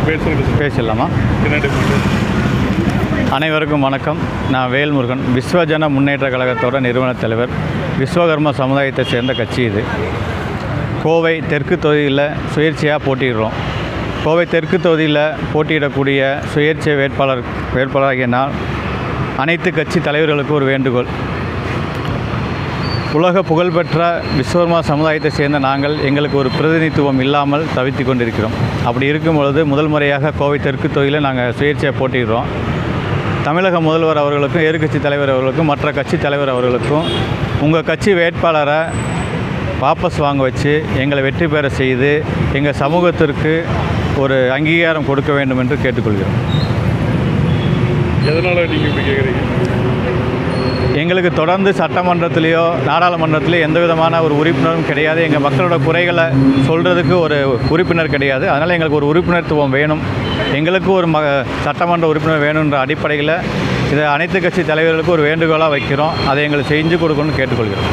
பேசலாமா? அனைவருக்கும் வணக்கம். நான் வேல்முருகன், விஸ்வஜன முன்னேற்ற கழகத்தோட நிறுவன தலைவர். விஸ்வகர்ம சமுதாயத்தை சேர்ந்த கட்சி இது. கோவை தெற்கு தொகுதியில் சுயேட்சையாக போட்டியிடுறோம். கோவை தெற்கு தொகுதியில் போட்டியிடக்கூடிய சுயேட்சை வேட்பாளராகிய நான் அனைத்து கட்சி தலைவர்களுக்கு ஒரு வேண்டுகோள். உலக புகழ்பெற்ற விஸ்வகர்மா சமுதாயத்தை சேர்ந்த நாங்கள் எங்களுக்கு ஒரு பிரதிநிதித்துவம் இல்லாமல் தவித்து கொண்டிருக்கிறோம். அப்படி இருக்கும் பொழுது முதல் முறையாக கோவை தெற்கு தொகுதியில் நாங்கள் சுயேட்சையாக போட்டியிடுறோம். தமிழக முதல்வர் அவர்களுக்கும், எதிர்க்கட்சி தலைவர் அவர்களுக்கும், மற்ற கட்சி தலைவர் அவர்களுக்கும் உங்கள் கட்சி வேட்பாளரை வாபஸ் வாங்க வச்சு எங்களை வெற்றி பெற செய்து எங்கள் சமூகத்திற்கு ஒரு அங்கீகாரம் கொடுக்க வேண்டும் என்று கேட்டுக்கொள்கிறோம். எதனால் நீங்கள் இப்படி கேட்குறீங்க? எங்களுக்கு தொடர்ந்து சட்டமன்றத்திலேயோ நாடாளுமன்றத்திலேயோ எந்த விதமான ஒரு உறுப்பினரும் கிடையாது. எங்கள் மக்களோட குறைகளை சொல்கிறதுக்கு ஒரு உறுப்பினர் கிடையாது. அதனால் எங்களுக்கு ஒரு உறுப்பினர்த்துவம் வேணும். எங்களுக்கு ஒரு சட்டமன்ற உறுப்பினர் வேணுன்ற அடிப்படையில் இதை அனைத்து கட்சி தலைவர்களுக்கு ஒரு வேண்டுகோளாக வைக்கிறோம். அதை எங்களுக்கு செஞ்சு கொடுக்கணும்னு கேட்டுக்கொள்கிறோம்.